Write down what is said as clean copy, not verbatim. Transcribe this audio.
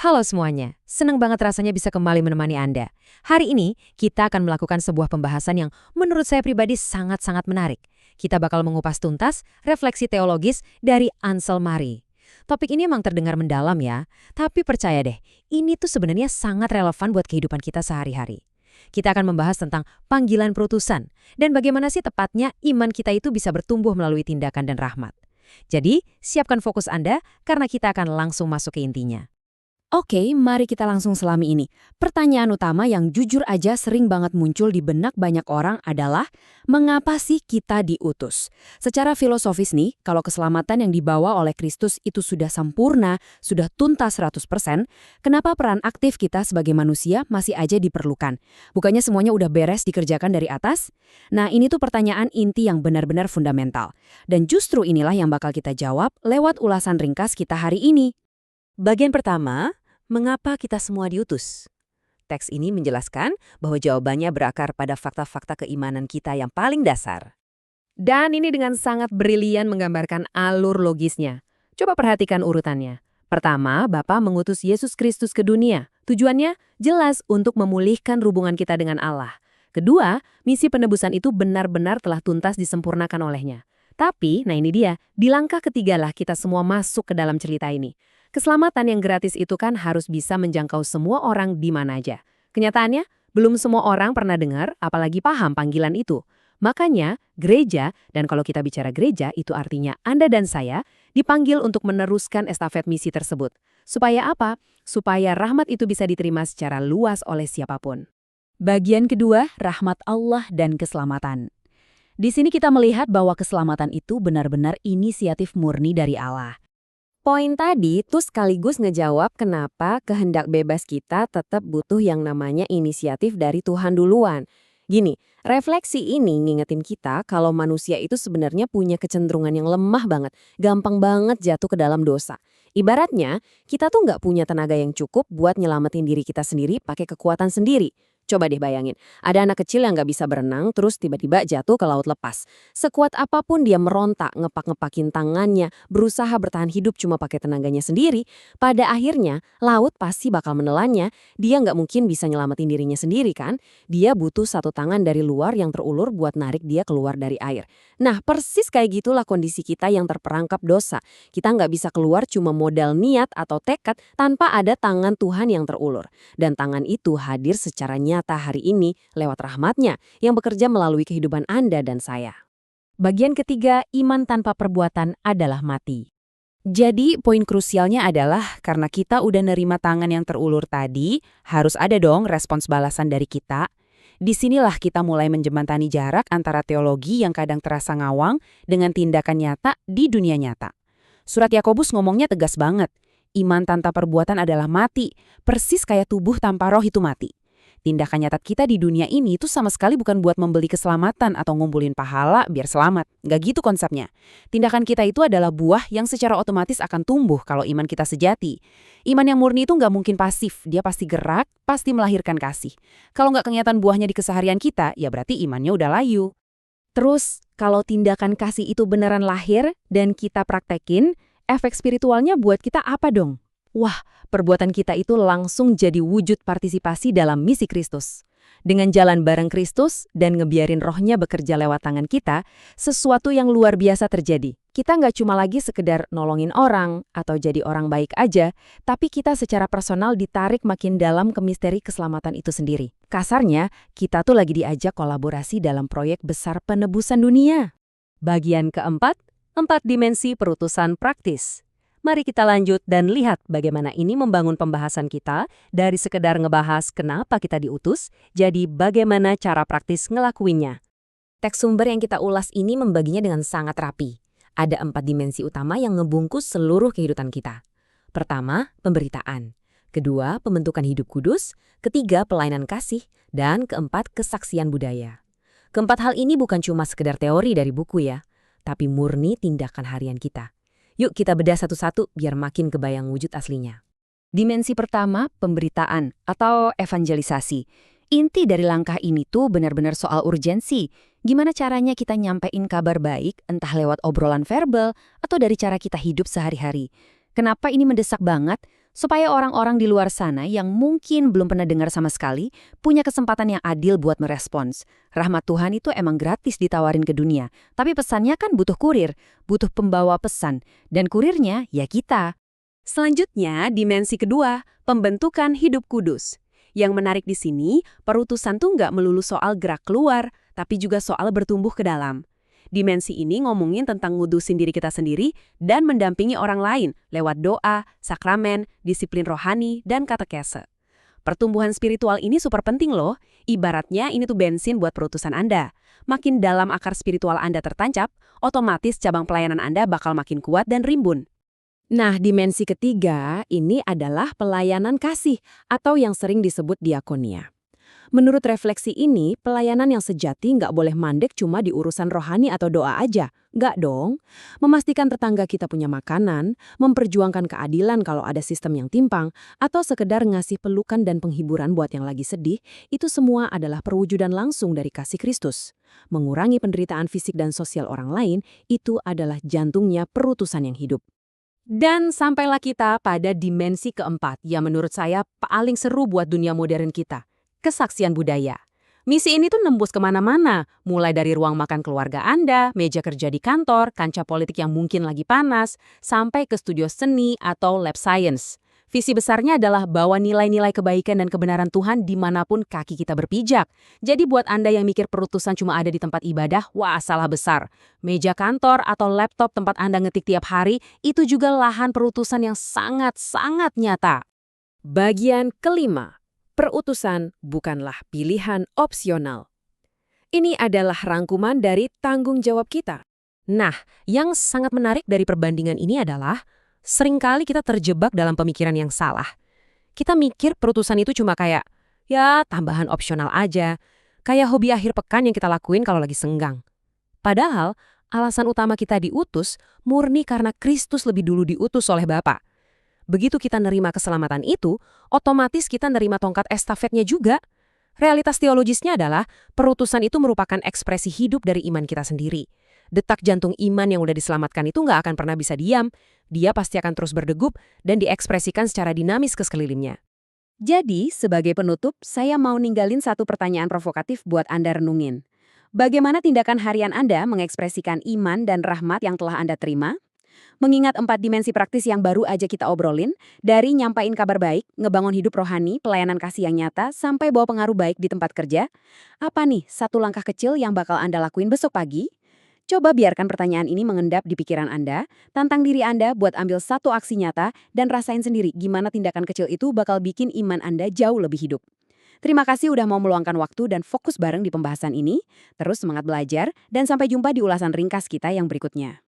Halo semuanya, senang banget rasanya bisa kembali menemani Anda. Hari ini, kita akan melakukan sebuah pembahasan yang menurut saya pribadi sangat-sangat menarik. Kita bakal mengupas tuntas refleksi teologis dari Ansel Mari. Topik ini memang terdengar mendalam ya, tapi percaya deh, ini tuh sebenarnya sangat relevan buat kehidupan kita sehari-hari. Kita akan membahas tentang panggilan perutusan, dan bagaimana sih tepatnya iman kita itu bisa bertumbuh melalui tindakan dan rahmat. Jadi, siapkan fokus Anda, karena kita akan langsung masuk ke intinya. Oke, mari kita langsung selami ini. Pertanyaan utama yang jujur aja sering banget muncul di benak banyak orang adalah, mengapa sih kita diutus? Secara filosofis nih, kalau keselamatan yang dibawa oleh Kristus itu sudah sempurna, sudah tuntas 100%, kenapa peran aktif kita sebagai manusia masih aja diperlukan? Bukannya semuanya udah beres dikerjakan dari atas? Nah, ini tuh pertanyaan inti yang benar-benar fundamental. Dan justru inilah yang bakal kita jawab lewat ulasan ringkas kita hari ini. Bagian pertama, mengapa kita semua diutus? Teks ini menjelaskan bahwa jawabannya berakar pada fakta-fakta keimanan kita yang paling dasar. Dan ini dengan sangat brilian menggambarkan alur logisnya. Coba perhatikan urutannya. Pertama, Bapa mengutus Yesus Kristus ke dunia. Tujuannya jelas untuk memulihkan hubungan kita dengan Allah. Kedua, misi penebusan itu benar-benar telah tuntas disempurnakan olehnya. Tapi, nah ini dia, di langkah ketigalah kita semua masuk ke dalam cerita ini. Keselamatan yang gratis itu kan harus bisa menjangkau semua orang di mana aja. Kenyataannya, belum semua orang pernah dengar, apalagi paham panggilan itu. Makanya, gereja, dan kalau kita bicara gereja, itu artinya Anda dan saya, dipanggil untuk meneruskan estafet misi tersebut. Supaya apa? Supaya rahmat itu bisa diterima secara luas oleh siapapun. Bagian kedua, rahmat Allah dan keselamatan. Di sini kita melihat bahwa keselamatan itu benar-benar inisiatif murni dari Allah. Poin tadi tuh sekaligus ngejawab kenapa kehendak bebas kita tetap butuh yang namanya inisiatif dari Tuhan duluan. Gini, refleksi ini ngingetin kita kalau manusia itu sebenarnya punya kecenderungan yang lemah banget, gampang banget jatuh ke dalam dosa. Ibaratnya, kita tuh nggak punya tenaga yang cukup buat nyelamatin diri kita sendiri pakai kekuatan sendiri. Coba deh bayangin, ada anak kecil yang nggak bisa berenang terus tiba-tiba jatuh ke laut lepas. Sekuat apapun dia merontak, ngepak-ngepakin tangannya, berusaha bertahan hidup cuma pakai tenaganya sendiri, pada akhirnya laut pasti bakal menelannya, dia nggak mungkin bisa nyelamatin dirinya sendiri kan? Dia butuh satu tangan dari luar yang terulur buat narik dia keluar dari air. Nah, persis kayak gitulah kondisi kita yang terperangkap dosa. Kita nggak bisa keluar cuma modal niat atau tekad tanpa ada tangan Tuhan yang terulur. Dan tangan itu hadir secara nyata hari ini lewat rahmat-Nya yang bekerja melalui kehidupan Anda dan saya. Bagian ketiga, iman tanpa perbuatan adalah mati. Jadi, poin krusialnya adalah karena kita udah nerima tangan yang terulur tadi, harus ada dong respons balasan dari kita. Disinilah kita mulai menjembatani jarak antara teologi yang kadang terasa ngawang dengan tindakan nyata di dunia nyata. Surat Yakobus ngomongnya tegas banget. Iman tanpa perbuatan adalah mati, persis kayak tubuh tanpa roh itu mati. Tindakan nyata kita di dunia ini itu sama sekali bukan buat membeli keselamatan atau ngumpulin pahala biar selamat. Nggak gitu konsepnya. Tindakan kita itu adalah buah yang secara otomatis akan tumbuh kalau iman kita sejati. Iman yang murni itu nggak mungkin pasif. Dia pasti gerak, pasti melahirkan kasih. Kalau nggak kelihatan buahnya di keseharian kita, ya berarti imannya udah layu. Terus, kalau tindakan kasih itu beneran lahir dan kita praktekin, efek spiritualnya buat kita apa dong? Wah, perbuatan kita itu langsung jadi wujud partisipasi dalam misi Kristus. Dengan jalan bareng Kristus dan ngebiarin rohnya bekerja lewat tangan kita, sesuatu yang luar biasa terjadi. Kita nggak cuma lagi sekedar nolongin orang atau jadi orang baik aja, tapi kita secara personal ditarik makin dalam ke misteri keselamatan itu sendiri. Kasarnya, kita tuh lagi diajak kolaborasi dalam proyek besar penebusan dunia. Bagian keempat, 4 dimensi perutusan praktis. Mari kita lanjut dan lihat bagaimana ini membangun pembahasan kita dari sekedar ngebahas kenapa kita diutus, jadi bagaimana cara praktis ngelakuinnya. Teks sumber yang kita ulas ini membaginya dengan sangat rapi. Ada 4 dimensi utama yang ngebungkus seluruh kehidupan kita. Pertama, pemberitaan. Kedua, pembentukan hidup kudus. Ketiga, pelayanan kasih. Dan keempat, kesaksian budaya. Keempat hal ini bukan cuma sekedar teori dari buku ya, tapi murni tindakan harian kita. Yuk kita bedah satu-satu biar makin kebayang wujud aslinya. Dimensi pertama, pemberitaan atau evangelisasi. Inti dari langkah ini tuh benar-benar soal urgensi. Gimana caranya kita nyampein kabar baik, entah lewat obrolan verbal atau dari cara kita hidup sehari-hari. Kenapa ini mendesak banget? Supaya orang-orang di luar sana yang mungkin belum pernah dengar sama sekali, punya kesempatan yang adil buat merespons. Rahmat Tuhan itu emang gratis ditawarin ke dunia, tapi pesannya kan butuh kurir, butuh pembawa pesan, dan kurirnya ya kita. Selanjutnya, dimensi kedua, pembentukan hidup kudus. Yang menarik di sini, perutusan tuh nggak melulu soal gerak keluar, tapi juga soal bertumbuh ke dalam. Dimensi ini ngomongin tentang ngudusin diri kita sendiri dan mendampingi orang lain lewat doa, sakramen, disiplin rohani, dan katekese. Pertumbuhan spiritual ini super penting loh, ibaratnya ini tuh bensin buat perutusan Anda. Makin dalam akar spiritual Anda tertancap, otomatis cabang pelayanan Anda bakal makin kuat dan rimbun. Nah, dimensi ketiga ini adalah pelayanan kasih atau yang sering disebut diakonia. Menurut refleksi ini, pelayanan yang sejati nggak boleh mandek cuma di urusan rohani atau doa aja. Nggak dong. Memastikan tetangga kita punya makanan, memperjuangkan keadilan kalau ada sistem yang timpang, atau sekedar ngasih pelukan dan penghiburan buat yang lagi sedih, itu semua adalah perwujudan langsung dari kasih Kristus. Mengurangi penderitaan fisik dan sosial orang lain, itu adalah jantungnya perutusan yang hidup. Dan sampailah kita pada dimensi keempat yang menurut saya paling seru buat dunia modern kita. Kesaksian budaya. Misi ini tuh nembus kemana-mana, mulai dari ruang makan keluarga Anda, meja kerja di kantor, kancah politik yang mungkin lagi panas, sampai ke studio seni atau lab science. Visi besarnya adalah bawa nilai-nilai kebaikan dan kebenaran Tuhan dimanapun kaki kita berpijak. Jadi buat Anda yang mikir perutusan cuma ada di tempat ibadah, wah salah besar. Meja kantor atau laptop tempat Anda ngetik tiap hari, itu juga lahan perutusan yang sangat-sangat nyata. Bagian kelima. Perutusan bukanlah pilihan opsional. Ini adalah rangkuman dari tanggung jawab kita. Nah, yang sangat menarik dari perbandingan ini adalah seringkali kita terjebak dalam pemikiran yang salah. Kita mikir perutusan itu cuma kayak, ya tambahan opsional aja. Kayak hobi akhir pekan yang kita lakuin kalau lagi senggang. Padahal, alasan utama kita diutus murni karena Kristus lebih dulu diutus oleh Bapa. Begitu kita nerima keselamatan itu, otomatis kita nerima tongkat estafetnya juga. Realitas teologisnya adalah perutusan itu merupakan ekspresi hidup dari iman kita sendiri. Detak jantung iman yang udah diselamatkan itu nggak akan pernah bisa diam. Dia pasti akan terus berdegup dan diekspresikan secara dinamis ke sekelilingnya. Jadi, sebagai penutup, saya mau ninggalin satu pertanyaan provokatif buat Anda renungin. Bagaimana tindakan harian Anda mengekspresikan iman dan rahmat yang telah Anda terima? Mengingat 4 dimensi praktis yang baru aja kita obrolin, dari nyampain kabar baik, ngebangun hidup rohani, pelayanan kasih yang nyata, sampai bawa pengaruh baik di tempat kerja, apa nih satu langkah kecil yang bakal Anda lakuin besok pagi? Coba biarkan pertanyaan ini mengendap di pikiran Anda, tantang diri Anda buat ambil satu aksi nyata, dan rasain sendiri gimana tindakan kecil itu bakal bikin iman Anda jauh lebih hidup. Terima kasih udah mau meluangkan waktu dan fokus bareng di pembahasan ini. Terus semangat belajar, dan sampai jumpa di ulasan ringkas kita yang berikutnya.